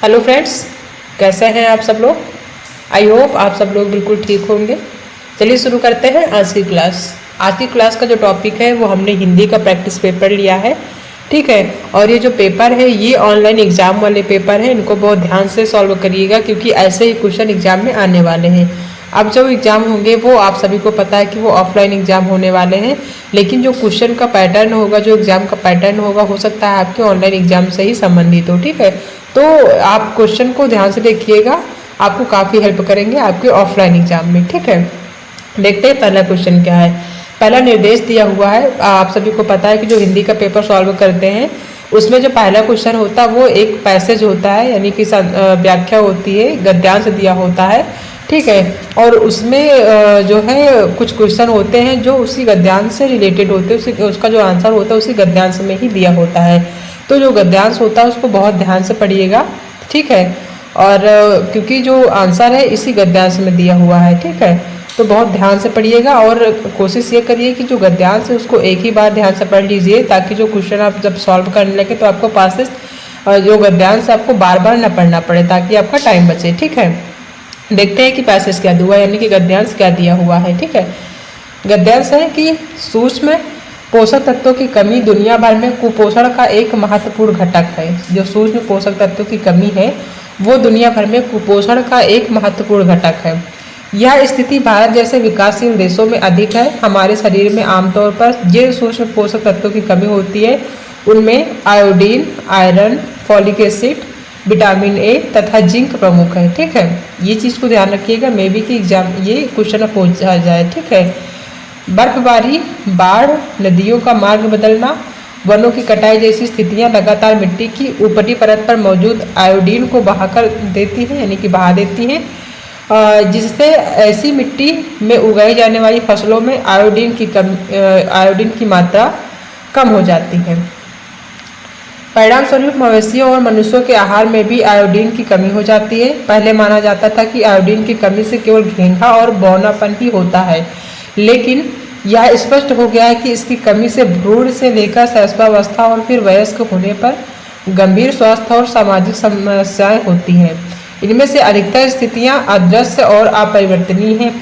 Hello friends, कैसे हैं आप सब लोग। आई होप आप सब लोग बिल्कुल ठीक होंगे। चलिए शुरू करते हैं आज की क्लास। आज की क्लास का जो टॉपिक है वो हमने हिंदी का प्रैक्टिस पेपर लिया है, ठीक है। और ये जो पेपर है ये ऑनलाइन एग्जाम वाले पेपर हैं, इनको बहुत ध्यान से सॉल्व करिएगा क्योंकि ऐसे ही क्वेश्चन एग्जाम में आने वाले हैं। अब जो एग्ज़ाम होंगे वो आप सभी को पता है कि वो ऑफलाइन एग्ज़ाम होने वाले हैं, लेकिन जो क्वेश्चन का पैटर्न होगा, जो एग्ज़ाम का पैटर्न होगा, हो सकता है आपके ऑनलाइन एग्ज़ाम से ही संबंधित हो, ठीक है। तो आप क्वेश्चन को ध्यान से देखिएगा, आपको काफ़ी हेल्प करेंगे आपके ऑफलाइन एग्ज़ाम में, ठीक है। देखते हैं पहला क्वेश्चन क्या है। पहला निर्देश दिया हुआ है, आप सभी को पता है कि जो हिंदी का पेपर सॉल्व करते हैं उसमें जो पहला क्वेश्चन होता है वो एक पैसेज होता है, यानी कि व्याख्या होती है, गद्यांश दिया होता है, ठीक है। और उसमें जो है कुछ क्वेश्चन होते हैं जो उसी गद्यांश से रिलेटेड होते हैं, उसका जो आंसर होता है उसी गद्यांश में ही दिया होता है। तो जो गद्यांश होता है उसको बहुत ध्यान से पढ़िएगा, ठीक है। और क्योंकि जो आंसर है इसी गद्यांश में दिया हुआ है, ठीक है, तो बहुत ध्यान से पढ़िएगा। और कोशिश ये करिए कि जो गद्यांश है उसको एक ही बार ध्यान से पढ़ लीजिए, ताकि जो क्वेश्चन आप जब सॉल्व करने लगे तो आपको पासेज जो गद्यांश आपको बार बार न पढ़ना पड़े, ताकि आपका टाइम बचे, ठीक है। देखते हैं कि पैसेज क्या हुआ, यानी कि गद्यांश क्या दिया हुआ है, ठीक है। गद्यांश है कि सूक्ष्म पोषक तत्वों की कमी दुनिया भर में कुपोषण का एक महत्वपूर्ण घटक है। जो सूक्ष्म पोषक तत्वों की कमी है वो दुनिया भर में कुपोषण का एक महत्वपूर्ण घटक है। यह स्थिति भारत जैसे विकासशील देशों में अधिक है। हमारे शरीर में आमतौर पर जिन सूक्ष्म पोषक तत्वों की कमी होती है उनमें iodine, iron, folic acid, vitamin A तथा जिंक प्रमुख है, ठीक है। ये चीज़ को ध्यान रखिएगा, मे बी कि एग्जाम ये क्वेश्चन पूछ जाए, ठीक है। बर्फबारी, बाढ़, नदियों का मार्ग बदलना, वनों की कटाई जैसी स्थितियां लगातार मिट्टी की ऊपरी परत पर मौजूद आयोडीन को बहाकर देती हैं, यानी कि बहा देती हैं, जिससे ऐसी मिट्टी में उगाई जाने वाली फसलों में आयोडीन की मात्रा कम हो जाती है। परिणाम स्वरूप मवेशियों और मनुष्यों के आहार में भी आयोडीन की कमी हो जाती है। पहले माना जाता था कि आयोडीन की कमी से केवल घेंघा और बौनापन ही होता है, लेकिन यह स्पष्ट हो गया है कि इसकी कमी से भ्रूण से लेकर शैशवावस्था और फिर वयस्क होने पर गंभीर स्वास्थ्य और सामाजिक समस्याएं होती हैं। इनमें से अधिकतर स्थितियां अदृश्य और अपरिवर्तनीय हैं,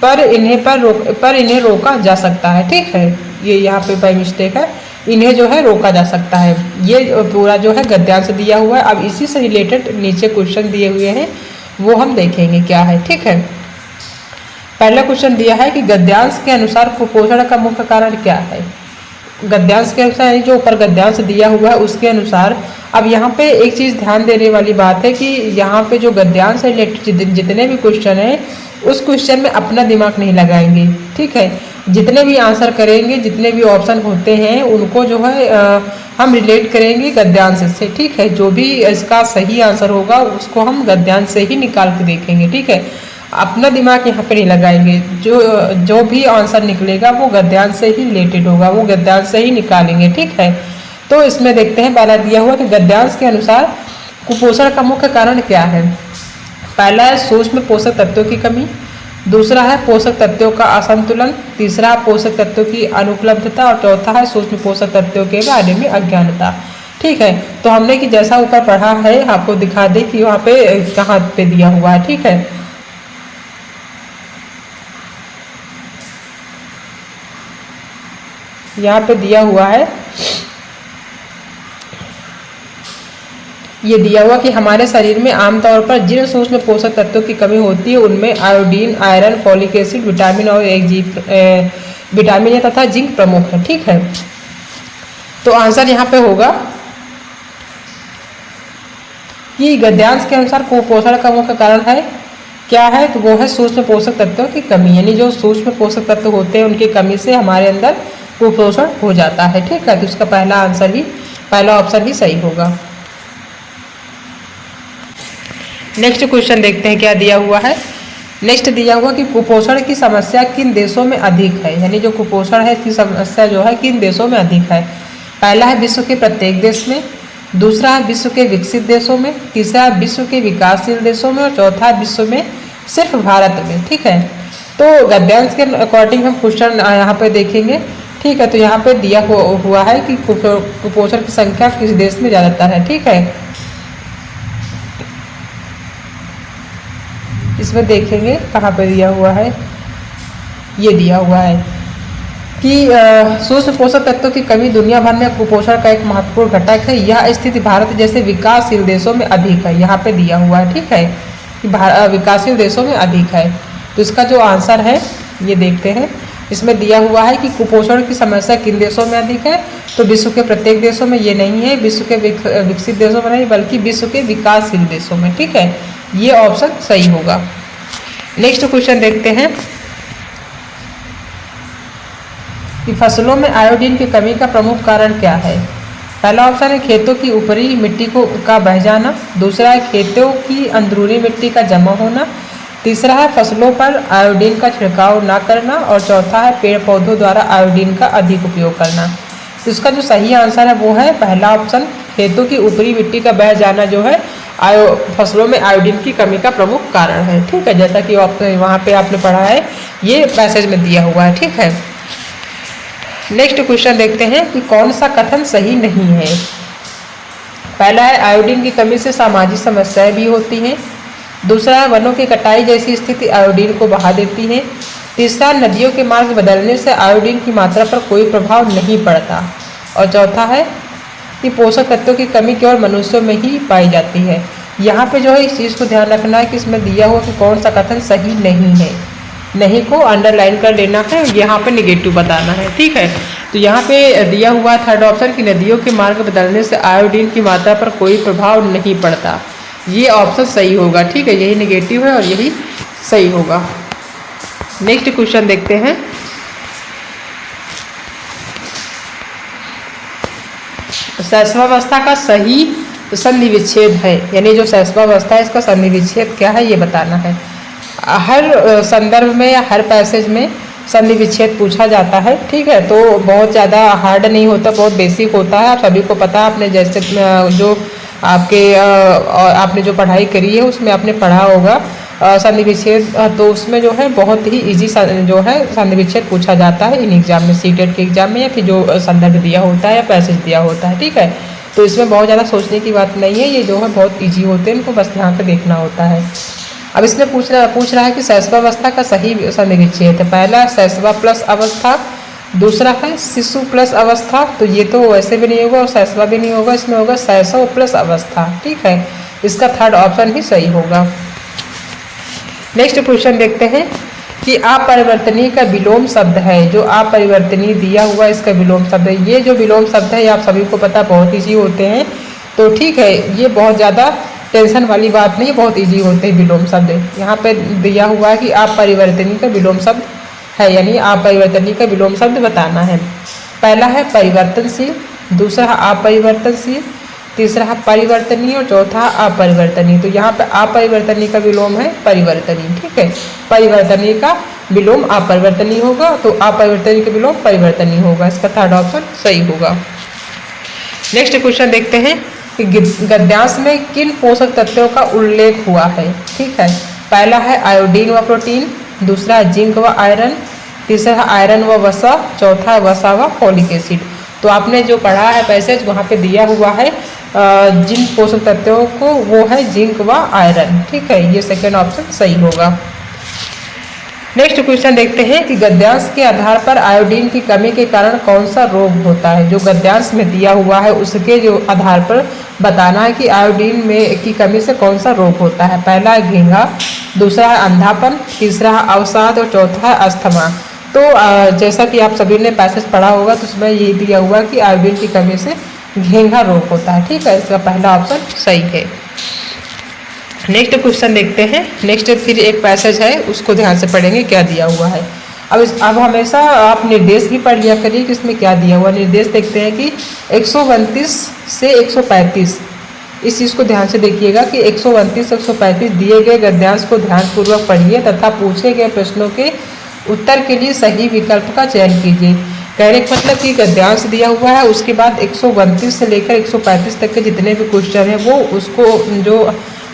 पर इन्हें रोका जा सकता है, ठीक है। ये यहाँ पे बाय मिस्टेक है, इन्हें जो है रोका जा सकता है। ये पूरा जो है गद्यांश दिया हुआ है। अब इसी से रिलेटेड नीचे क्वेश्चन दिए हुए हैं, वो हम देखेंगे क्या है, ठीक है। पहला क्वेश्चन दिया है कि गद्यांश के अनुसार कुपोषण का मुख्य कारण क्या है। गद्यांश के अनुसार, जो ऊपर गद्यांश दिया हुआ है उसके अनुसार, अब यहाँ पे एक चीज़ ध्यान देने वाली बात है कि यहाँ पे जो गद्यांश से रिलेटेड जितने भी क्वेश्चन हैं उस क्वेश्चन में अपना दिमाग नहीं लगाएंगे, ठीक है। जितने भी आंसर करेंगे, जितने भी ऑप्शन होते हैं उनको जो है हम रिलेट करेंगे गद्यांश से, ठीक है। जो भी इसका सही आंसर होगा उसको हम गद्यांश से ही निकाल के देखेंगे, ठीक है। अपना दिमाग यहाँ पे नहीं लगाएंगे, जो भी आंसर निकलेगा वो गद्यांश से ही रिलेटेड होगा, वो गद्यांश से ही निकालेंगे, ठीक है। तो इसमें देखते हैं, पहला दिया हुआ कि गद्यांश के अनुसार कुपोषण का मुख्य कारण क्या है। पहला है सूक्ष्म पोषक तत्वों की कमी, दूसरा है पोषक तत्वों का असंतुलन, तीसरा पोषक तत्वों की अनुपलब्धता और चौथा है सूक्ष्म पोषक तत्वों के बारे में अज्ञानता, ठीक है। तो हमने कि जैसा ऊपर पढ़ा है आपको दिखा दे कि वहाँ पे कहाँ पे दिया हुआ है, ठीक है। यहाँ पे दिया हुआ है, ये दिया हुआ कि हमारे शरीर में आमतौर पर जिन सूक्ष्म पोषक तत्वों की कमी होती है उनमें iodine, iron, folic acid, vitamin और विटामिन ए तथा जिंक प्रमुख है, ठीक है। तो आंसर यहाँ पे होगा कि गद्यांश के अनुसार कुपोषण का मुख्य कारण है क्या है, तो वो है सूक्ष्म पोषक तत्वों की कमी, यानी जो सूक्ष्म पोषक तत्व होते हैं उनकी कमी से हमारे अंदर कुपोषण हो जाता है, ठीक है। तो इसका पहला ऑप्शन ही सही होगा। नेक्स्ट क्वेश्चन देखते हैं क्या दिया हुआ है। नेक्स्ट दिया हुआ कि कुपोषण की समस्या किन देशों में अधिक है, यानी जो कुपोषण है इसकी समस्या जो है किन देशों में अधिक है। पहला है विश्व के प्रत्येक देश में, दूसरा है विश्व के विकसित देशों में, तीसरा है विश्व के विकासशील देशों में और चौथा है विश्व में सिर्फ भारत में, ठीक है। तो गद्यांश के अकॉर्डिंग हम क्वेश्चन यहाँ पे देखेंगे ठीक है, तो यहाँ पे दिया हुआ है कि कुपोषण की संख्या किस देश में ज़्यादातर है। ठीक है, इसमें देखेंगे कहाँ पे दिया हुआ है, ये दिया हुआ है कि सूक्ष्म पोषक तत्वों की कमी दुनिया भर में कुपोषण का एक महत्वपूर्ण घटक है। यह स्थिति भारत जैसे विकासशील देशों में अधिक है, यहाँ पे दिया हुआ है। ठीक है, कि विकासशील देशों में अधिक है। तो इसका जो आंसर है ये देखते हैं। इसमें दिया हुआ है कि कुपोषण की समस्या किन देशों में अधिक है, तो विश्व के प्रत्येक देशों में ये नहीं है, विश्व के विकसित देशों में नहीं बल्कि विश्व के विकासशील देशों में। ठीक है, ये ऑप्शन सही होगा। नेक्स्ट क्वेश्चन देखते हैं कि फसलों में आयोडीन की कमी का प्रमुख कारण क्या है। पहला ऑप्शन है खेतों की ऊपरी मिट्टी का बह जाना, दूसरा है खेतों की अंदरूनी मिट्टी का जमा होना, तीसरा है फसलों पर आयोडीन का छिड़काव ना करना और चौथा है पेड़ पौधों द्वारा आयोडीन का अधिक उपयोग करना। तो इसका जो सही आंसर है वो है पहला ऑप्शन, खेतों की ऊपरी मिट्टी का बह जाना जो है फसलों में आयोडीन की कमी का प्रमुख कारण है। ठीक है, जैसा कि वहाँ पे आपने पढ़ा है, ये पैसेज में दिया हुआ है। ठीक है, नेक्स्ट क्वेश्चन देखते हैं कि कौन सा कथन सही नहीं है। पहला है आयोडीन की कमी से सामाजिक समस्याएं भी होती हैं, दूसरा है वनों की कटाई जैसी स्थिति आयोडीन को बढ़ा देती है, तीसरा नदियों के मार्ग बदलने से आयोडीन की मात्रा पर कोई प्रभाव नहीं पड़ता और चौथा है कि पोषक तत्वों की कमी केवल मनुष्यों में ही पाई जाती है। यहाँ पे जो है इस चीज़ को ध्यान रखना है कि इसमें दिया हुआ कि कौन सा कथन सही नहीं है, नहीं को अंडरलाइन कर लेना है, यहाँ पे निगेटिव बताना है। ठीक है, तो यहाँ पे दिया हुआ थर्ड ऑप्शन कि नदियों के मार्ग बदलने से आयोडीन की मात्रा पर कोई प्रभाव नहीं पड़ता, ये ऑप्शन सही होगा। ठीक है, यही निगेटिव है और यही सही होगा। नेक्स्ट क्वेश्चन देखते हैं। सहस्रावस्था का सही संधि विच्छेद है, यानी जो सहस्रावस्था है इसका संधि विच्छेद क्या है ये बताना है। हर संदर्भ में या हर पैसेज में संधि विच्छेद पूछा जाता है। ठीक है, तो बहुत ज़्यादा हार्ड नहीं होता, बहुत बेसिक होता है, आप सभी को पता है। आपने जैसे जो आपने जो पढ़ाई करी है उसमें आपने पढ़ा होगा संधि विच्छेद, तो उसमें जो है बहुत ही इजी जो है संधि विच्छेद पूछा जाता है इन एग्जाम में, सीटेट के एग्जाम में, या फिर जो संदर्भ दिया होता है या पैसेज दिया होता है। ठीक है, तो इसमें बहुत ज़्यादा सोचने की बात नहीं है, ये जो है बहुत ईजी होते हैं, इनको बस ध्यान से देखना होता है। अब इसमें पूछ रहा है कि सहस्रावस्था का सही संधि विच्छेद है। पहला सहस्रा प्लस अवस्था, दूसरा है शिशु प्लस अवस्था, तो ये तो वैसे भी नहीं होगा और सहस्रा भी नहीं होगा, इसमें होगा शैशव प्लस अवस्था। ठीक है, इसका थर्ड ऑप्शन ही सही होगा। नेक्स्ट क्वेश्चन देखते हैं कि अपरिवर्तनीय का विलोम शब्द है। जो अपरिवर्तनीय दिया हुआ इसका विलोम शब्द है। ये जो विलोम शब्द है ये आप सभी को पता बहुत ईजी होते हैं, तो ठीक है, ये बहुत ज़्यादा टेंशन वाली बात नहीं, बहुत ईजी होते हैं विलोम शब्द। यहाँ पे दिया हुआ है कि अपरिवर्तनीय का विलोम शब्द है, यानी अपरिवर्तनीय का विलोम शब्द बताना है। पहला है परिवर्तनशील, दूसरा है अपरिवर्तनशील, तीसरा है परिवर्तनीय और चौथा अपरिवर्तनीय। तो यहाँ पे अपरिवर्तनीय का विलोम है परिवर्तनीय। ठीक है, परिवर्तनीय का विलोम अपरिवर्तनीय होगा, तो अपरिवर्तनीय का विलोम परिवर्तनीय होगा, इसका थर्ड ऑप्शन सही होगा। नेक्स्ट क्वेश्चन देखते हैं कि गद्यांश में किन पोषक तत्वों का उल्लेख हुआ है। ठीक है, पहला है आयोडीन व प्रोटीन, दूसरा है जिंक व आयरन, तीसरा है आयरन व वसा, चौथा है वसा व फॉलिक एसिड। तो आपने जो पढ़ा है पैसेज वहाँ पे दिया हुआ है जिन पोषक तत्वों को, वो है जिंक व आयरन। ठीक है, ये सेकेंड ऑप्शन सही होगा। नेक्स्ट क्वेश्चन देखते हैं कि गद्यांश के आधार पर आयोडीन की कमी के कारण कौन सा रोग होता है। जो गद्यांश में दिया हुआ है उसके जो आधार पर बताना है कि आयोडीन में की कमी से कौन सा रोग होता है। पहला है घेंघा, दूसरा है अंधापन, तीसरा है अवसाद और चौथा है अस्थमा। तो जैसा कि आप सभी ने पैसेज पढ़ा होगा तो उसमें ये दिया हुआ कि आयोडीन की कमी से घेंघा रोग होता है। ठीक है, इसका पहला ऑप्शन सही है। नेक्स्ट क्वेश्चन देखते हैं। नेक्स्ट फिर एक पैसेज है, उसको ध्यान से पढ़ेंगे क्या दिया हुआ है। अब हमेशा आप निर्देश भी पढ़ लिया करिए कि इसमें क्या दिया हुआ। निर्देश देखते हैं कि 129 से 135, इस चीज़ को ध्यान से देखिएगा कि 129 से 135 दिए गए गद्यांश को ध्यानपूर्वक पढ़िए तथा पूछे गए प्रश्नों के उत्तर के लिए सही विकल्प का चयन कीजिए। कहने का मतलब कि गद्यांश दिया हुआ है, उसके बाद 129 से लेकर 135 तक के जितने भी क्वेश्चन हैं वो उसको जो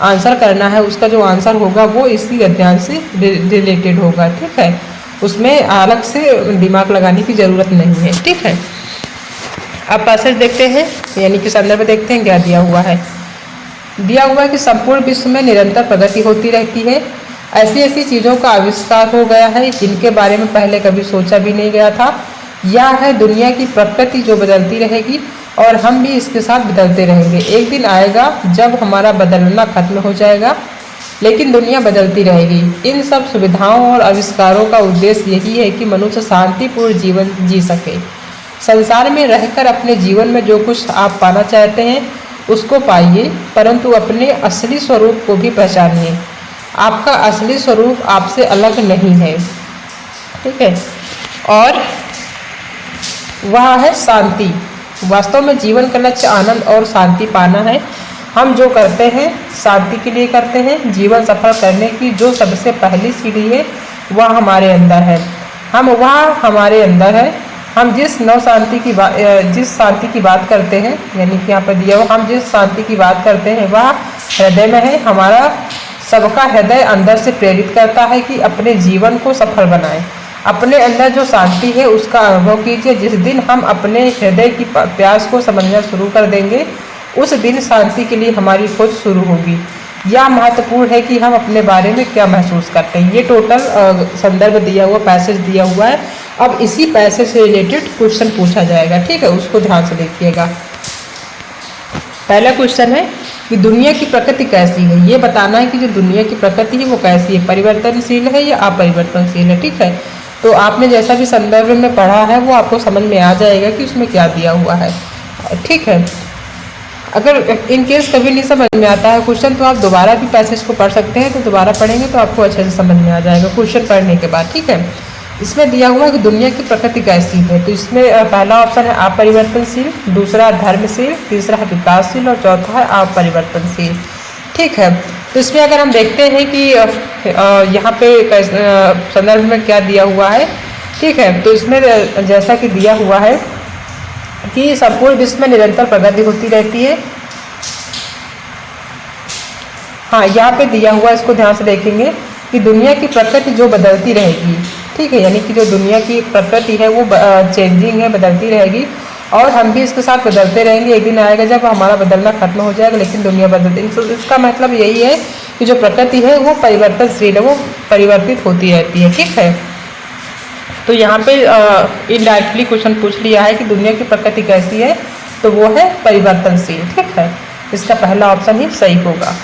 आंसर करना है, उसका जो आंसर होगा वो इसी गद्यांश से रिलेटेड होगा। ठीक है, उसमें अलग से दिमाग लगाने की ज़रूरत नहीं है। ठीक है, अब पैसेज देखते हैं, यानी कि संदर्भ देखते हैं क्या दिया हुआ है। दिया हुआ है कि संपूर्ण विश्व में निरंतर प्रगति होती रहती है। ऐसी ऐसी चीज़ों का आविष्कार हो गया है जिनके बारे में पहले कभी सोचा भी नहीं गया था। यह है दुनिया की प्रकृति जो बदलती रहेगी और हम भी इसके साथ बदलते रहेंगे। एक दिन आएगा जब हमारा बदलना खत्म हो जाएगा, लेकिन दुनिया बदलती रहेगी। इन सब सुविधाओं और आविष्कारों का उद्देश्य यही है कि मनुष्य शांतिपूर्ण जीवन जी सके। संसार में रहकर अपने जीवन में जो कुछ आप पाना चाहते हैं उसको पाइए, परंतु अपने असली स्वरूप को भी पहचानिए। आपका असली स्वरूप आपसे अलग नहीं है। ठीक है, और वह है शांति। वास्तव में जीवन का लक्ष्य आनंद और शांति पाना है। हम जो करते हैं शांति के लिए करते हैं। जीवन सफल करने की जो सबसे पहली सीढ़ी है वह हमारे अंदर है। हमारे अंदर है। हम जिस शांति की बात करते हैं, यानी कि यहाँ पर दिया हुआ, हम जिस शांति की बात करते हैं वह हृदय में है। हमारा सबका हृदय अंदर से प्रेरित करता है कि अपने जीवन को सफल बनाएं। अपने अंदर जो शांति है उसका अनुभव कीजिए। जिस दिन हम अपने हृदय की प्यास को समझना शुरू कर देंगे उस दिन शांति के लिए हमारी खोज शुरू होगी। यह महत्वपूर्ण है कि हम अपने बारे में क्या महसूस करते हैं। ये टोटल संदर्भ दिया हुआ, पैसेज दिया हुआ है। अब इसी पैसेज से रिलेटेड क्वेश्चन पूछा जाएगा। ठीक है, उसको ध्यान से देखिएगा। पहला क्वेश्चन है कि दुनिया की प्रकृति कैसी है। ये बताना है कि जो दुनिया की प्रकृति है वो कैसी है, परिवर्तनशील है या अपरिवर्तनशील है। ठीक है, तो आपने जैसा भी संदर्भ में पढ़ा है वो आपको समझ में आ जाएगा कि उसमें क्या दिया हुआ है। ठीक है, अगर इन केस कभी नहीं समझ में आता है क्वेश्चन तो आप दोबारा भी पैसेज को पढ़ सकते हैं। तो दोबारा पढ़ेंगे तो आपको अच्छे से समझ में आ जाएगा क्वेश्चन पढ़ने के बाद। ठीक है, इसमें दिया हुआ है कि दुनिया की प्रकृति कैसी है। तो इसमें पहला ऑप्शन है अपरिवर्तनशील, दूसरा धर्मशील, तीसरा है विकासशील और चौथा है अपरिवर्तनशील। ठीक है, तो इसमें अगर हम देखते हैं कि यहाँ पे संदर्भ में क्या दिया हुआ है। ठीक है, तो इसमें जैसा कि दिया हुआ है कि संपूर्ण विश्व में निरंतर प्रगति होती रहती है। हाँ, यहाँ पे दिया हुआ, इसको ध्यान से देखेंगे कि दुनिया की प्रकृति जो बदलती रहेगी। ठीक है, यानी कि जो दुनिया की प्रकृति है वो चेंजिंग है, बदलती रहेगी और हम भी इसके साथ बदलते रहेंगे। एक दिन आएगा जब हमारा बदलना खत्म हो जाएगा, लेकिन दुनिया बदलती। इसका मतलब यही है कि जो प्रकृति है वो परिवर्तनशील है, वो परिवर्तित होती रहती है। ठीक है, तो यहाँ पे इनडायरेक्टली क्वेश्चन पूछ लिया है कि दुनिया की प्रकृति कैसी है, तो वो है परिवर्तनशील। ठीक है, इसका पहला ऑप्शन ही सही होगा।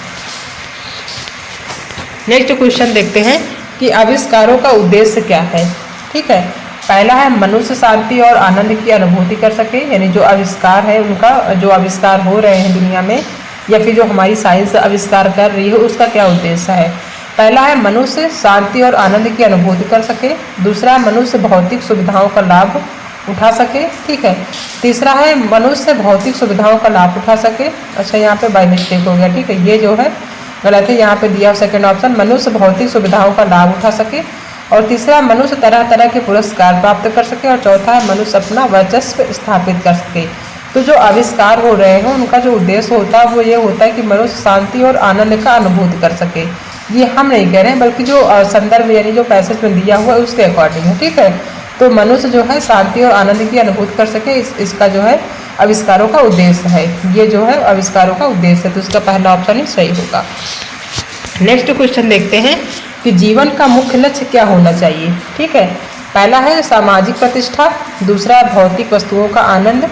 नेक्स्ट क्वेश्चन देखते हैं कि आविष्कारों का उद्देश्य क्या है। ठीक है, पहला है मनुष्य शांति और आनंद की अनुभूति कर सके, यानी जो आविष्कार है उनका, जो आविष्कार हो रहे हैं दुनिया में या फिर जो हमारी साइंस आविष्कार कर रही है उसका क्या उद्देश्य है। पहला है मनुष्य शांति और आनंद की अनुभूति कर सके। दूसरा है मनुष्य भौतिक सुविधाओं का लाभ उठा सके। ठीक है, तीसरा है मनुष्य भौतिक सुविधाओं का लाभ उठा सके। अच्छा, यहाँ पे बाय मिस्टेक हो गया। ठीक है, ये जो है गलत है। यहाँ पे दिया सेकंड ऑप्शन मनुष्य भौतिक सुविधाओं का लाभ उठा सके, और तीसरा मनुष्य तरह तरह के पुरस्कार प्राप्त कर सके, और चौथा है मनुष्य अपना वर्चस्व स्थापित कर सके। तो जो आविष्कार हो रहे हैं उनका जो उद्देश्य होता है वो ये होता है कि मनुष्य शांति और आनंद का अनुभूति कर सके। ये हम नहीं कह रहे हैं, बल्कि जो संदर्भ यानी जो पैसेज में दिया हुआ है उसके अकॉर्डिंग है। ठीक है, तो मनुष्य जो है शांति और आनंद की अनुभूति कर सके, इसका जो है आविष्कारों का उद्देश्य है। ये जो है आविष्कारों का उद्देश्य है, तो इसका पहला ऑप्शन ही सही होगा। नेक्स्ट क्वेश्चन देखते हैं कि जीवन का मुख्य लक्ष्य क्या होना चाहिए। ठीक है, पहला है सामाजिक प्रतिष्ठा, दूसरा है भौतिक वस्तुओं का आनंद,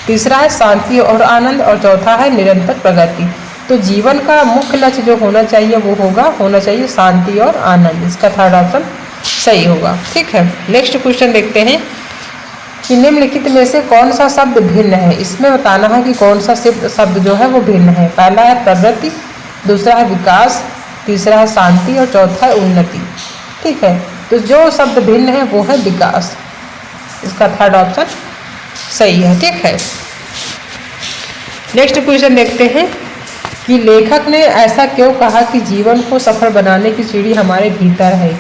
तीसरा है शांति और आनंद, और चौथा है निरंतर प्रगति। तो जीवन का मुख्य लक्ष्य जो होना चाहिए वो होना चाहिए शांति और आनंद। इसका थर्ड ऑप्शन सही होगा। ठीक है, नेक्स्ट क्वेश्चन देखते हैं कि निम्नलिखित में से कौन सा शब्द भिन्न है। इसमें बताना है कि कौन सा शब्द जो है वो भिन्न है। पहला है प्रगति, दूसरा है विकास, तीसरा है शांति और चौथा है उन्नति। ठीक है, तो जो शब्द भिन्न है वो है विकास। इसका थर्ड ऑप्शन सही है। ठीक है, नेक्स्ट क्वेश्चन देखते हैं कि लेखक ने ऐसा क्यों कहा कि जीवन को सफल बनाने की सीढ़ी हमारे भीतर है।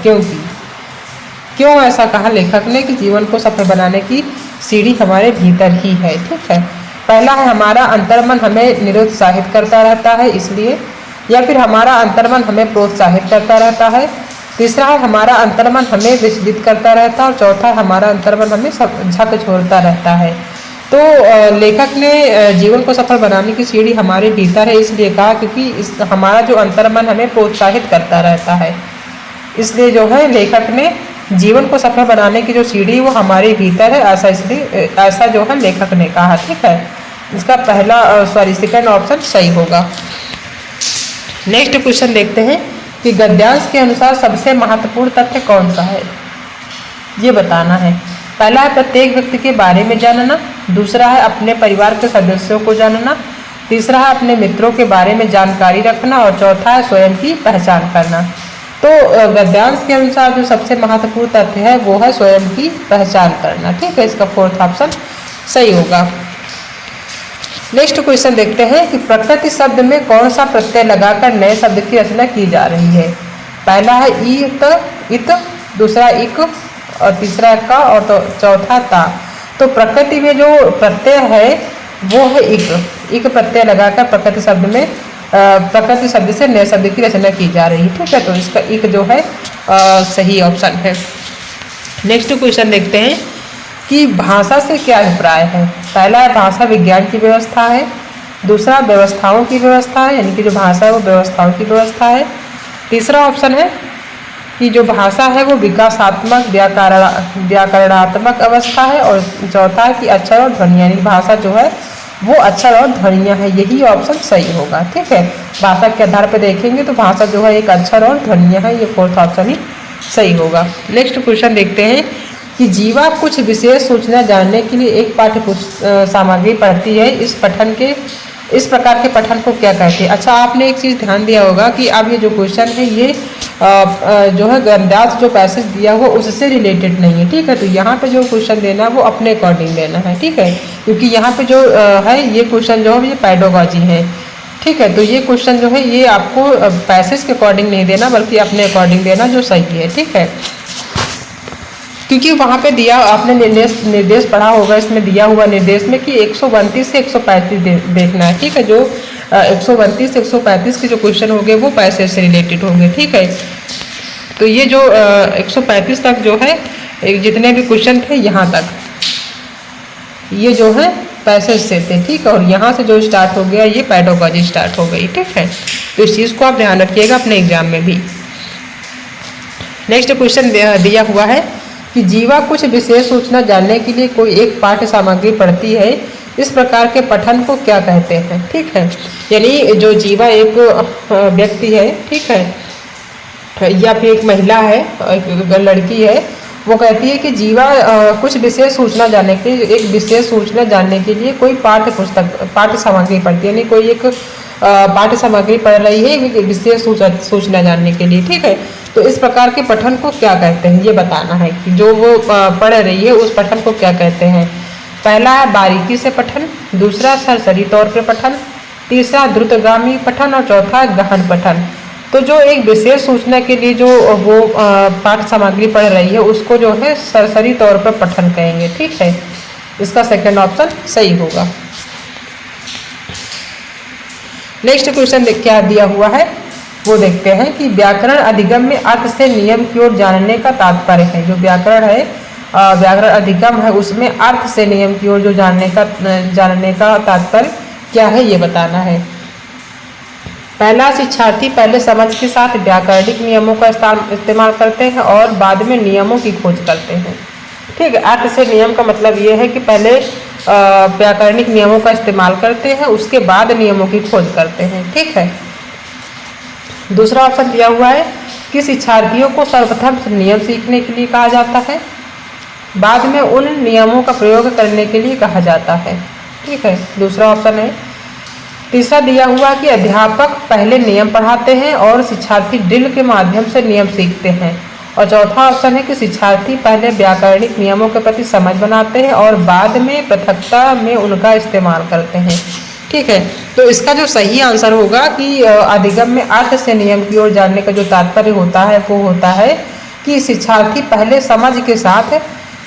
क्यों ऐसा कहा लेखक ने कि जीवन को सफल बनाने की सीढ़ी हमारे भीतर ही है। ठीक है, पहला है हमारा अंतर्मन हमें निरुत्साहित करता रहता है इसलिए, या फिर हमारा अंतर्मन हमें प्रोत्साहित करता रहता है। तीसरा है हमारा अंतर्मन हमें विचलित करता रहता है, और चौथा है हमारा अंतर्मन हमें झकझोरता रहता है। तो लेखक ने जीवन को सफल बनाने की सीढ़ी हमारे भीतर है इसलिए कहा, क्योंकि हमारा जो अंतर्मन हमें प्रोत्साहित करता रहता है, इसलिए जो है लेखक ने जीवन को सफल बनाने की जो सीढ़ी वो हमारे भीतर है, ऐसा जो है लेखक ने कहा। ठीक है, इसका सेकंड ऑप्शन सही होगा। नेक्स्ट क्वेश्चन देखते हैं कि गद्यांश के अनुसार सबसे महत्वपूर्ण तथ्य कौन सा है, ये बताना है। पहला है प्रत्येक व्यक्ति के बारे में जानना, दूसरा है अपने परिवार के सदस्यों को जानना, तीसरा है अपने मित्रों के बारे में जानकारी रखना, और चौथा है स्वयं की पहचान करना। तो गद्यांश के अनुसार जो सबसे महत्वपूर्ण तथ्य है वो है स्वयं की पहचान करना। ठीक है, इसका फोर्थ ऑप्शन सही होगा। नेक्स्ट क्वेश्चन देखते हैं कि प्रकृति शब्द में कौन सा प्रत्यय लगाकर नए शब्द की रचना की जा रही है। पहला है इत, दूसरा इक, और तीसरा का, और तो चौथा ता। तो प्रकृति में जो प्रत्यय है वो है इक प्रत्यय लगाकर प्रकृति शब्द से नए शब्द की रचना की जा रही है। ठीक है, तो इसका इक जो है सही ऑप्शन है। नेक्स्ट क्वेश्चन देखते हैं कि भाषा से क्या अभिप्राय है। पहला है भाषा विज्ञान की व्यवस्था है, दूसरा व्यवस्थाओं की व्यवस्था है, यानी कि जो भाषा है वो व्यवस्थाओं की व्यवस्था है। तीसरा ऑप्शन है कि जो भाषा है वो विकासात्मक व्याकरणात्मक अवस्था है, और चौथा है कि अक्षर और ध्वनि, यानी भाषा जो है वो अक्षर और ध्वनियाँ है। यही ऑप्शन सही होगा। ठीक है, भाषा के आधार पर देखेंगे तो भाषा जो है एक अक्षर और ध्वनियाँ है, ये फोर्थ ऑप्शन ही सही होगा। नेक्स्ट क्वेश्चन देखते हैं कि जीवा कुछ विशेष सूचना जानने के लिए एक पाठ्य सामग्री पढ़ती है, इस प्रकार के पठन को क्या कहते हैं। अच्छा, आपने एक चीज़ ध्यान दिया होगा कि अब ये जो क्वेश्चन है ये जो है गद्यांश जो पैसेज दिया हुआ उससे रिलेटेड नहीं है। ठीक है, तो यहाँ पे जो क्वेश्चन देना है वो अपने अकॉर्डिंग देना है। ठीक है, क्योंकि यहाँ पे जो है ये क्वेश्चन जो है ये पेडागॉजी है। ठीक है, तो ये क्वेश्चन जो है ये आपको पैसेज के अकॉर्डिंग नहीं देना बल्कि अपने अकॉर्डिंग देना जो सही है। ठीक है, क्योंकि वहाँ पे दिया आपने निर्देश पढ़ा होगा, इसमें दिया हुआ निर्देश में कि 132 से 135 देखना है। ठीक है, जो 132 से 135 के जो क्वेश्चन होंगे वो पैसेज से रिलेटेड होंगे। ठीक है, तो ये जो 135 तक जो है जितने भी क्वेश्चन थे यहाँ तक ये जो है पैसेज से थे। ठीक है, और यहाँ से जो स्टार्ट हो गया ये पेडागॉजी स्टार्ट हो गई। ठीक है, तो इस चीज़ को आप ध्यान रखिएगा अपने एग्जाम में भी। नेक्स्ट क्वेश्चन दिया हुआ है कि जीवा कुछ विशेष सूचना जानने के लिए कोई एक पाठ्य सामग्री पढ़ती है, इस प्रकार के पठन को क्या कहते हैं। ठीक है, यानी जो जीवा एक व्यक्ति है, ठीक है, या फिर एक महिला है, एक लड़की है, वो कहती है कि जीवा कुछ विशेष सूचना जानने के लिए एक विशेष सूचना जानने के लिए कोई पाठ्य सामग्री पढ़ती है, यानी कोई एक पाठ्य सामग्री पढ़ रही है विशेष सूचना जानने के लिए। ठीक है, तो इस प्रकार के पठन को क्या कहते हैं ये बताना है कि जो वो पढ़ रही है उस पठन को क्या कहते हैं। पहला है बारीकी से पठन, दूसरा सरसरी तौर पर पठन, तीसरा द्रुतगामी पठन, और चौथा गहन पठन। तो जो एक विशेष सूचना के लिए जो वो पाठ्य सामग्री पढ़ रही है उसको जो है सरसरी तौर पर पठन कहेंगे। ठीक है, इसका सेकंड ऑप्शन सही होगा। नेक्स्ट क्वेश्चन क्या दिया हुआ है वो देखते हैं कि व्याकरण अधिगम में अर्थ से नियम की ओर जानने का तात्पर्य है। जो व्याकरण है व्याकरण अधिगम है उसमें अर्थ से नियम की ओर जो जानने का तात्पर्य क्या है ये बताना है। पहला, शिक्षार्थी पहले समझ के साथ व्याकरणिक नियमों का इस्तेमाल करते हैं और बाद में नियमों की खोज करते हैं। ठीक है, अर्थ से नियम का मतलब ये है कि पहले व्याकरणिक नियमों का इस्तेमाल करते हैं उसके बाद नियमों की खोज करते हैं। ठीक है, दूसरा ऑप्शन दिया हुआ है कि शिक्षार्थियों को सर्वप्रथम नियम सीखने के लिए कहा जाता है, बाद में उन नियमों का प्रयोग करने के लिए कहा जाता है। ठीक है, दूसरा ऑप्शन है। तीसरा दिया हुआ कि अध्यापक पहले नियम पढ़ाते हैं और शिक्षार्थी ड्रिल के माध्यम से नियम सीखते हैं, और चौथा ऑप्शन है कि शिक्षार्थी पहले व्याकरणिक नियमों के प्रति समझ बनाते हैं और बाद में पृथकता में उनका इस्तेमाल करते हैं। ठीक है, तो इसका जो सही आंसर होगा कि अधिगम में अर्थ से नियम की ओर जानने का जो तात्पर्य होता है वो होता है कि शिक्षार्थी पहले समझ के साथ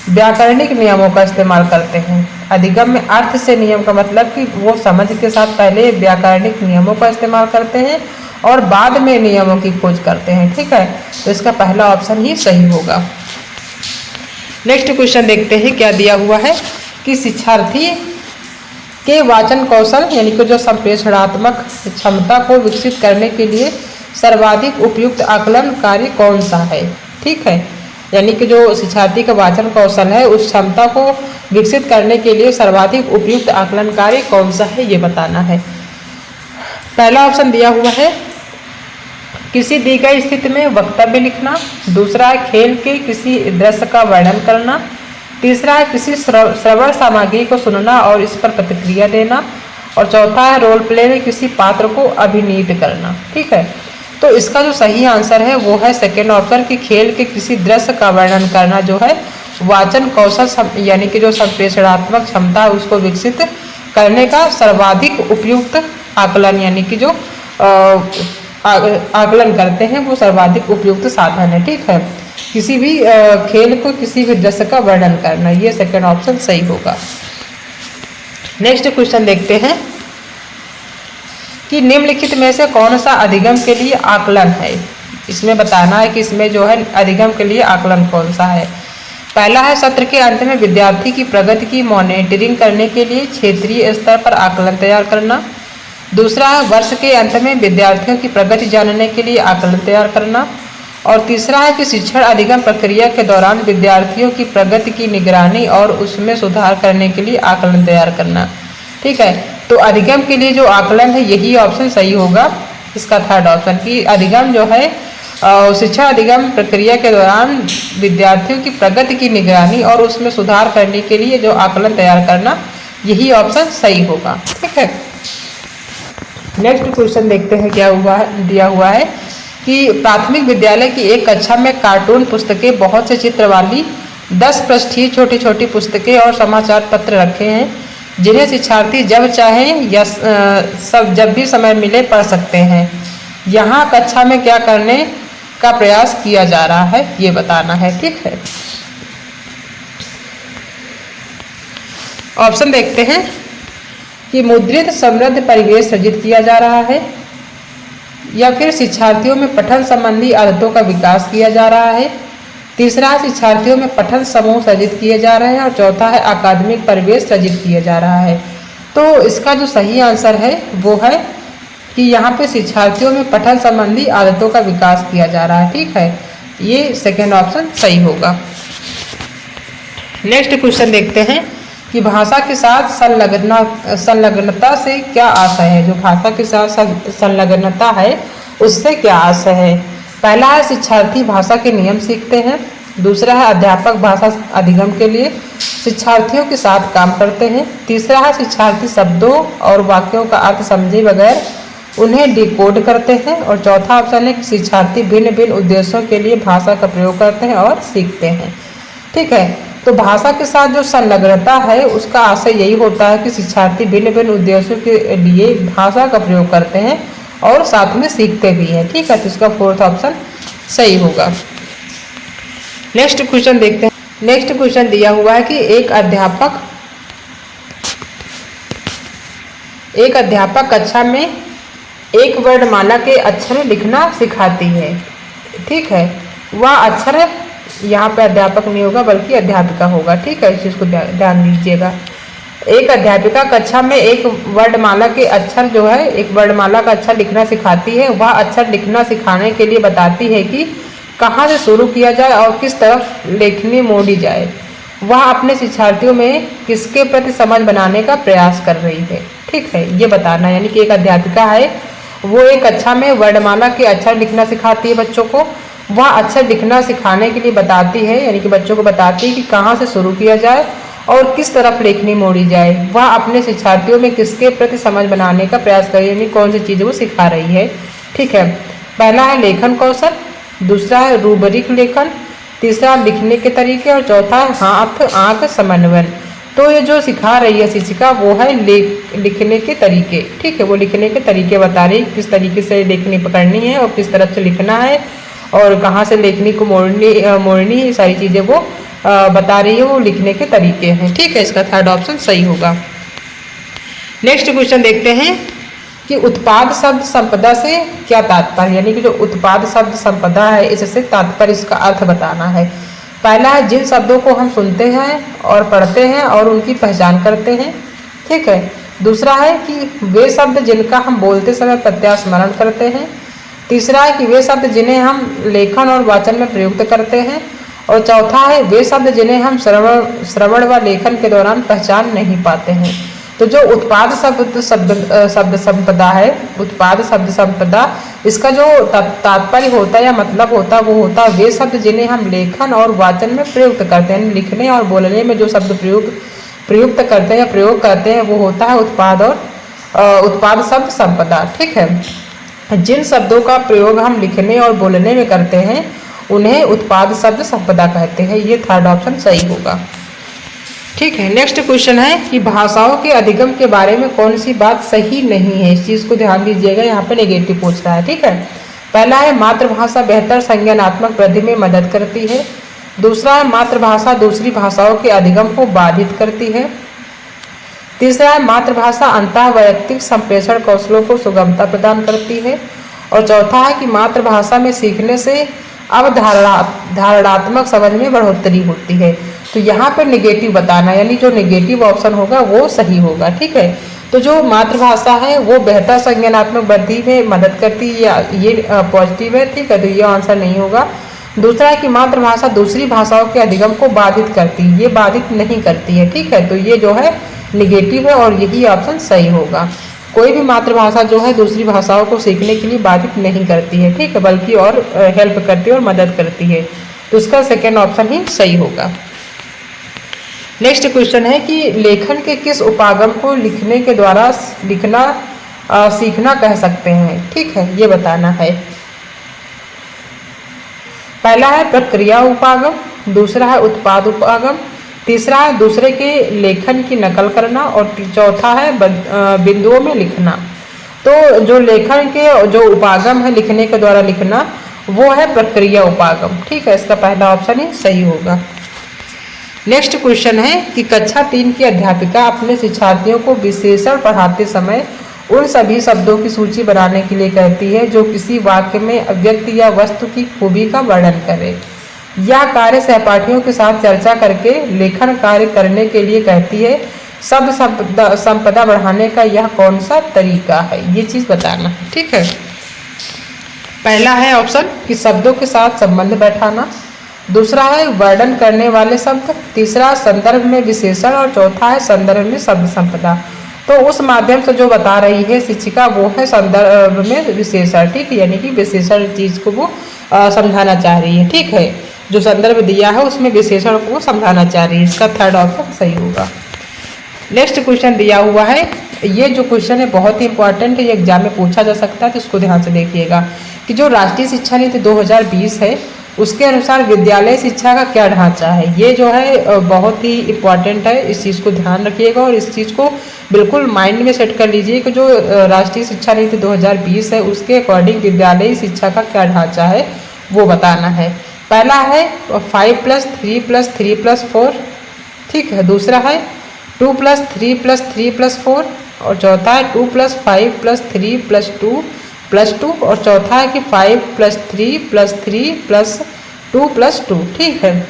व्याकरणिक नियमों का इस्तेमाल करते हैं। अधिगम में अर्थ से नियम का मतलब कि वो समझ के साथ पहले व्याकरणिक नियमों का इस्तेमाल करते हैं और बाद में नियमों की खोज करते हैं। ठीक है, तो इसका पहला ऑप्शन ही सही होगा। नेक्स्ट क्वेश्चन देखते हैं क्या दिया हुआ है कि शिक्षार्थी के वाचन कौशल यानी कि जो संप्रेषणात्मक क्षमता को विकसित करने के लिए सर्वाधिक उपयुक्त आकलन कार्य कौन सा है। ठीक है, यानी कि जो शिक्षार्थी का वाचन कौशल है उस क्षमता को विकसित करने के लिए सर्वाधिक उपयुक्त आकलन कार्य कौन सा है ये बताना है। पहला ऑप्शन दिया हुआ है किसी दी गई स्थिति में वक्तव्य लिखना, दूसरा है खेल के किसी दृश्य का वर्णन करना, तीसरा है किसी श्रवण सामग्री को सुनना और इस पर प्रतिक्रिया देना, और चौथा है रोल प्ले में किसी पात्र को अभिनीत करना। ठीक है, तो इसका जो सही आंसर है वो है सेकेंड ऑप्शन कि खेल के किसी दृश्य का वर्णन करना जो है वाचन कौशल यानी कि जो संप्रेषणात्मक क्षमता है उसको विकसित करने का सर्वाधिक उपयुक्त आकलन यानी कि जो आकलन करते हैं वो सर्वाधिक उपयुक्त साधन है। ठीक है, किसी भी खेल को किसी भी दृश्य का वर्णन करना, ये सेकेंड ऑप्शन सही होगा। नेक्स्ट क्वेश्चन देखते हैं कि निम्नलिखित में से कौन सा अधिगम के लिए आकलन है। इसमें बताना है कि इसमें जो है अधिगम के लिए आकलन कौन सा है। पहला है सत्र के अंत में विद्यार्थी की प्रगति की मॉनिटरिंग करने के लिए क्षेत्रीय स्तर पर आकलन तैयार करना, दूसरा है वर्ष के अंत में विद्यार्थियों की प्रगति जानने के लिए आकलन तैयार करना, और तीसरा है कि शिक्षण अधिगम प्रक्रिया के दौरान विद्यार्थियों की प्रगति की निगरानी और उसमें सुधार करने के लिए आकलन तैयार करना। ठीक है, तो अधिगम के लिए जो आकलन है यही ऑप्शन सही होगा, इसका थर्ड ऑप्शन कि अधिगम जो है शिक्षा अधिगम प्रक्रिया के दौरान विद्यार्थियों की प्रगति की निगरानी और उसमें सुधार करने के लिए जो आकलन तैयार करना, यही ऑप्शन सही होगा। ठीक है, नेक्स्ट क्वेश्चन देखते हैं क्या हुआ है। दिया हुआ है कि प्राथमिक विद्यालय की एक कक्षा में कार्टून पुस्तकें, बहुत से चित्र वाली 10 पृष्ठीय छोटी छोटी पुस्तकें और समाचार पत्र रखे हैं जिन्हें शिक्षार्थी जब चाहें या जब भी समय मिले पढ़ सकते हैं। यहाँ कक्षा में क्या करने का प्रयास किया जा रहा है ये बताना है। ठीक है, ऑप्शन देखते हैं कि मुद्रित समृद्ध परिवेश सृजित किया जा रहा है, या फिर शिक्षार्थियों में पठन संबंधी आदतों का विकास किया जा रहा है, तीसरा है शिक्षार्थियों में पठन समूह सृजित किए जा रहे हैं, और चौथा है अकादमिक परिवेश सृजित किया जा रहा है। तो इसका जो सही आंसर है वो है कि यहाँ पे शिक्षार्थियों में पठन संबंधी आदतों का विकास किया जा रहा है। ठीक है, ये सेकेंड ऑप्शन सही होगा। नेक्स्ट क्वेश्चन देखते हैं कि भाषा के साथ संलग्नता से क्या आशय है। जो भाषा के साथ संलग्नता है उससे क्या आशय है। पहला है शिक्षार्थी भाषा के नियम सीखते हैं, दूसरा है अध्यापक भाषा अधिगम के लिए शिक्षार्थियों के साथ काम करते हैं, तीसरा है शिक्षार्थी शब्दों और वाक्यों का अर्थ समझे बगैर उन्हें डिकोड करते हैं, और चौथा ऑप्शन है कि शिक्षार्थी भिन्न भिन्न उद्देश्यों के लिए भाषा का प्रयोग करते हैं और सीखते हैं। ठीक है, तो भाषा के साथ जो संलग्नता है उसका आशय यही होता है कि शिक्षार्थी भिन्न भिन्न उद्देश्यों के लिए भाषा का प्रयोग करते हैं और साथ में सीखते भी हैं। ठीक है, तो इसका फोर्थ ऑप्शन सही होगा। नेक्स्ट क्वेश्चन देखते हैं। नेक्स्ट क्वेश्चन दिया हुआ है कि एक अध्यापक कक्षा में एक वर्णमाला के अक्षर लिखना सिखाती है। ठीक है, वह अक्षर यहाँ पे अध्यापक नहीं होगा बल्कि अध्यापिका होगा। ठीक है, इस चीज़ को ध्यान दीजिएगा। एक अध्यापिका कक्षा में एक वर्णमाला के अक्षर जो है एक वर्णमाला का अक्षर लिखना सिखाती है। वह अक्षर लिखना सिखाने के लिए बताती है कि कहाँ से शुरू किया जाए और किस तरफ लेखनी मोड़ी जाए। वह अपने शिक्षार्थियों में किसके प्रति समझ बनाने का प्रयास कर रही है। ठीक है, ये बताना, यानी कि एक अध्यापिका है वो एक कक्षा में वर्णमाला के अक्षर लिखना सिखाती है बच्चों को। वह अक्षर लिखना सिखाने के लिए बताती है, यानी कि बच्चों को बताती है कि कहाँ से शुरू किया जाए और किस तरफ लेखनी मोड़ी जाए। वह अपने शिक्षार्थियों में किसके प्रति समझ बनाने का प्रयास कर रही है, यानी कौन सी चीज़ वो सिखा रही है। ठीक है, पहला है लेखन कौशल, दूसरा है रूबरिक लेखन, तीसरा लिखने के तरीके, और चौथा है हाथ आंख समन्वय। तो ये जो सिखा रही है शिक्षिका वो है लिखने के तरीके। ठीक है, वो लिखने के तरीके बता रही किस तरीके से लेखनी पकड़नी है और किस तरफ से लिखना है और कहाँ से लेखनी को मोड़नी है, सारी चीज़ें वो बता रही है, वो लिखने के तरीके हैं। ठीक है, इसका थर्ड ऑप्शन सही होगा। नेक्स्ट क्वेश्चन देखते हैं कि उत्पाद शब्द संपदा से क्या तात्पर्य, यानी कि जो उत्पाद शब्द संपदा है इससे तात्पर्य, इसका अर्थ बताना है। पहला है जिन शब्दों को हम सुनते हैं और पढ़ते हैं और उनकी पहचान करते हैं, ठीक है। दूसरा है कि वे शब्द जिनका हम बोलते समय प्रत्यास्मरण करते हैं। तीसरा है कि वे शब्द जिन्हें हम लेखन और वाचन में प्रयुक्त करते हैं। और चौथा है वे शब्द जिन्हें हम श्रवण व लेखन के दौरान पहचान नहीं पाते हैं। तो जो उत्पाद शब्द संपदा है, उत्पाद शब्द संपदा, इसका जो तात्पर्य होता है या मतलब होता है वो होता है वे शब्द जिन्हें हम लेखन और वाचन में प्रयुक्त करते हैं। लिखने और बोलने में जो शब्द प्रयुक्त करते हैं या प्रयोग करते हैं वो होता है उत्पाद और उत्पाद शब्द संपदा, ठीक है। जिन शब्दों का प्रयोग हम लिखने और बोलने में करते हैं उन्हें उत्पाद शब्द संपदा कहते हैं। ये थर्ड ऑप्शन सही होगा, ठीक है। नेक्स्ट क्वेश्चन है कि भाषाओं के अधिगम के बारे में कौन सी बात सही नहीं है। इस चीज़ को ध्यान दीजिएगा, यहाँ पे नेगेटिव पूछ रहा है, ठीक है। पहला है मातृभाषा बेहतर संज्ञानात्मक वृद्धि में मदद करती है। दूसरा है मातृभाषा दूसरी भाषाओं के अधिगम को बाधित करती है। तीसरा है मातृभाषा अंतः वैयक्तिक संप्रेषण कौशलों को सुगमता प्रदान करती है। और चौथा है कि मातृभाषा में सीखने से धारणात्मक समझ में बढ़ोतरी होती है। तो यहाँ पर नेगेटिव बताना, यानी जो नेगेटिव ऑप्शन होगा वो सही होगा, ठीक है। तो जो मातृभाषा है वो बेहतर संज्ञानात्मक वृद्धि में मदद करती है, ये पॉजिटिव है, ठीक है। तो ये आंसर नहीं होगा। दूसरा है कि मातृभाषा दूसरी भाषाओं के अधिगम को बाधित करती है, ये बाधित नहीं करती है, ठीक है। तो ये जो है निगेटिव है और यही ऑप्शन सही होगा। कोई भी मातृभाषा जो है दूसरी भाषाओं को सीखने के लिए बाधित नहीं करती है, ठीक है, बल्कि और हेल्प करती है और मदद करती है। तो इसका सेकेंड ऑप्शन ही सही होगा। नेक्स्ट क्वेश्चन है कि लेखन के किस उपागम को लिखने के द्वारा सीखना कह सकते हैं, ठीक है, ये बताना है। पहला है प्रक्रिया उपागम, दूसरा है उत्पाद उपागम, तीसरा है दूसरे के लेखन की नकल करना और चौथा है बिंदुओं में लिखना। तो जो लेखन के जो उपागम है लिखने के द्वारा लिखना वो है प्रक्रिया उपागम, ठीक है। इसका पहला ऑप्शन ही सही होगा। नेक्स्ट क्वेश्चन है कि कक्षा 3 की अध्यापिका अपने शिक्षार्थियों को विशेषण पढ़ाते समय उन सभी शब्दों की सूची बनाने के लिए कहती है जो किसी वाक्य में व्यक्ति या वस्तु की खूबी का वर्णन करे। यह कार्य सहपाठियों के साथ चर्चा करके लेखन कार्य करने के लिए कहती है। शब्द संपदा बढ़ाने का यह कौन सा तरीका है, ये चीज़ बताना है, ठीक है। पहला है ऑप्शन कि शब्दों के साथ संबंध बैठाना, दूसरा है वर्णन करने वाले शब्द, तीसरा संदर्भ में विशेषण और चौथा है संदर्भ में शब्द संपदा। तो उस माध्यम से जो बता रही है शिक्षिका वो है संदर्भ में विशेषण, ठीक है, यानी कि विशेषण चीज को वो समझाना चाह रही है, ठीक है। जो संदर्भ दिया है उसमें विशेषण को समझाना चाह रही है। इसका थर्ड ऑप्शन सही होगा। नेक्स्ट क्वेश्चन दिया हुआ है, ये जो क्वेश्चन है बहुत ही इंपॉर्टेंट है, ये एग्जाम में पूछा जा सकता है, तो इसको ध्यान से देखिएगा कि जो राष्ट्रीय शिक्षा नीति 2020 है उसके अनुसार विद्यालय शिक्षा का क्या ढांचा है। ये जो है बहुत ही इम्पॉर्टेंट है, इस चीज़ को ध्यान रखिएगा और इस चीज़ को बिल्कुल माइंड में सेट कर लीजिए कि जो राष्ट्रीय शिक्षा नीति 2020 है उसके अकॉर्डिंग विद्यालयी शिक्षा का क्या ढांचा है वो बताना है। पहला है 5+3+3+4, ठीक है। दूसरा है 2+3+3+4 और चौथा है 2+5+3+2+2 और चौथा है कि 5+3+3+2+2, ठीक है।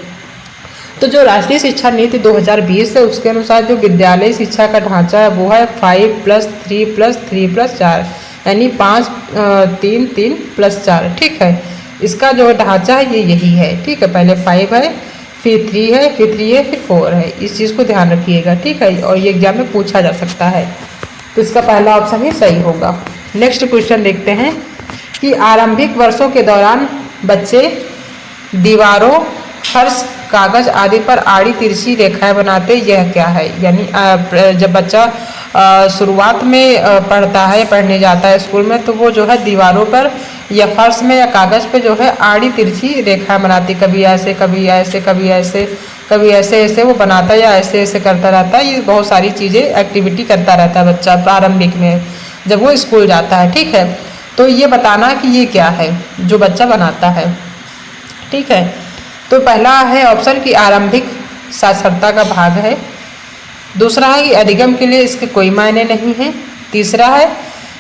तो जो राष्ट्रीय शिक्षा नीति 2020 है उसके अनुसार जो विद्यालय शिक्षा का ढांचा है वो है 5+3+3+4 यानी 5 3 3+4, ठीक है। इसका जो ढांचा है ये यही है, ठीक है। पहले 5 है, फिर 3 है, फिर 3 है, फिर 4 है। इस चीज़ को ध्यान रखिएगा, ठीक है, और ये एग्जाम में पूछा जा सकता है, तो इसका पहला ऑप्शन ही सही होगा। नेक्स्ट क्वेश्चन देखते हैं कि आरंभिक वर्षों के दौरान बच्चे दीवारों, फर्श, कागज आदि पर आड़ी तिरछी रेखाएं बनाते, यह क्या है। यानी जब बच्चा शुरुआत में पढ़ता है, पढ़ने जाता है स्कूल में, तो वो जो है दीवारों पर या फर्श में या कागज पे जो है आड़ी तिरछी रेखाएं बनाती, कभी ऐसे कभी ऐसे कभी ऐसे कभी ऐसे ऐसे वो बनाता है या ऐसे ऐसे करता रहता है। ये बहुत सारी चीज़ें एक्टिविटी करता रहता है बच्चा प्रारंभिक में जब वो स्कूल जाता है, ठीक है। तो ये बताना कि ये क्या है जो बच्चा बनाता है, ठीक है। तो पहला है ऑप्शन कि आरंभिक साक्षरता का भाग है, दूसरा है कि अधिगम के लिए इसके कोई मायने नहीं है, तीसरा है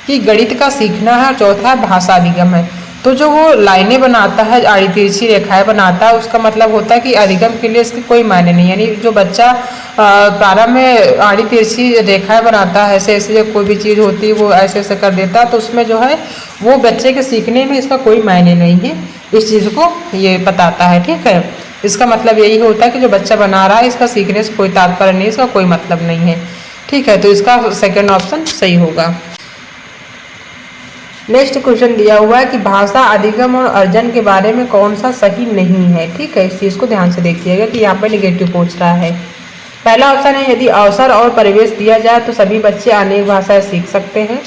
कि गणित का सीखना है, और चौथा है भाषा अधिगम है। तो जो वो लाइनें बनाता है, आड़ी तिरछी रेखाएं बनाता है, उसका मतलब होता है कि अधिगम के लिए इसके कोई मायने नहीं। यानी जो बच्चा प्रारंभ में आड़ी तिरछी रेखाएं बनाता है, ऐसे ऐसे कोई भी चीज़ होती है वो ऐसे ऐसे कर देता है, तो उसमें जो है वो बच्चे के सीखने में इसका कोई मायने नहीं है। इस चीज़ को ये बताता है, ठीक है। इसका मतलब यही होता है कि जो बच्चा बना रहा है इसका सीखने से कोई तात्पर्य नहीं, इसका कोई मतलब नहीं है, ठीक है। तो इसका सेकेंड ऑप्शन सही होगा। नेक्स्ट क्वेश्चन दिया हुआ है कि भाषा अधिगम और अर्जन के बारे में कौन सा सही नहीं है, ठीक है। इस चीज़ को ध्यान से देखिएगा कि यहाँ पर निगेटिव पूछ रहा है। पहला ऑप्शन है यदि अवसर और परिवेश दिया जाए तो सभी बच्चे अनेक भाषाएं सीख सकते हैं।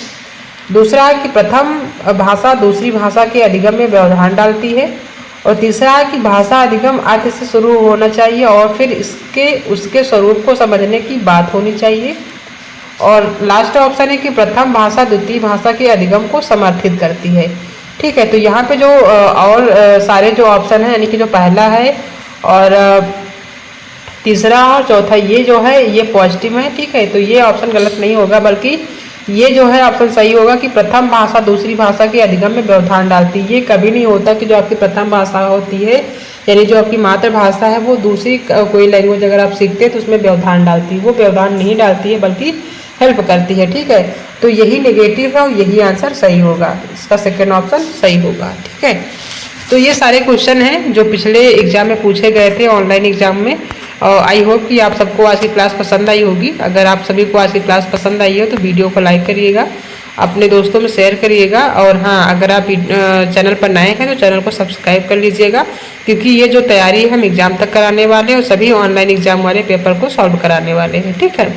दूसरा है कि प्रथम भाषा दूसरी भाषा के अधिगम में व्यवधान डालती है। और तीसरा है कि भाषा अधिगम अर्थ से शुरू होना चाहिए और फिर इसके उसके स्वरूप को समझने की बात होनी चाहिए। और लास्ट ऑप्शन है कि प्रथम भाषा द्वितीय भाषा के अधिगम को समर्थित करती है, ठीक है। तो यहाँ पे जो और सारे जो ऑप्शन है, यानी कि जो पहला है और तीसरा और चौथा, ये जो है ये पॉजिटिव है, ठीक है। तो ये ऑप्शन गलत नहीं होगा, बल्कि ये जो है ऑप्शन सही होगा कि प्रथम भाषा दूसरी भाषा के अधिगम में व्यवधान डालती है। ये कभी नहीं होता कि जो आपकी प्रथम भाषा होती है, यानी जो आपकी मातृभाषा है, वो दूसरी कोई लैंग्वेज अगर आप सीखते हैं तो उसमें व्यवधान डालती है। वो व्यवधान नहीं डालती है, बल्कि हेल्प करती है, ठीक है। तो यही नेगेटिव है और यही आंसर सही होगा, इसका सेकेंड ऑप्शन सही होगा, ठीक है। तो ये सारे क्वेश्चन हैं जो पिछले एग्जाम में पूछे गए थे, ऑनलाइन एग्जाम में। और आई होप कि आप सबको आज की क्लास पसंद आई होगी। अगर आप सभी को आज की क्लास पसंद आई हो तो वीडियो को लाइक करिएगा, अपने दोस्तों में शेयर करिएगा। और हाँ, अगर आप चैनल पर नए हैं तो चैनल को सब्सक्राइब कर लीजिएगा, क्योंकि ये जो तैयारी है हम एग्जाम तक कराने वाले हैं और सभी ऑनलाइन एग्जाम वाले पेपर को सॉल्व कराने वाले हैं, ठीक है।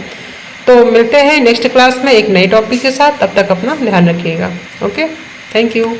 तो मिलते हैं नेक्स्ट क्लास में एक नए टॉपिक के साथ, तब तक अपना ध्यान रखिएगा। Okay, thank you.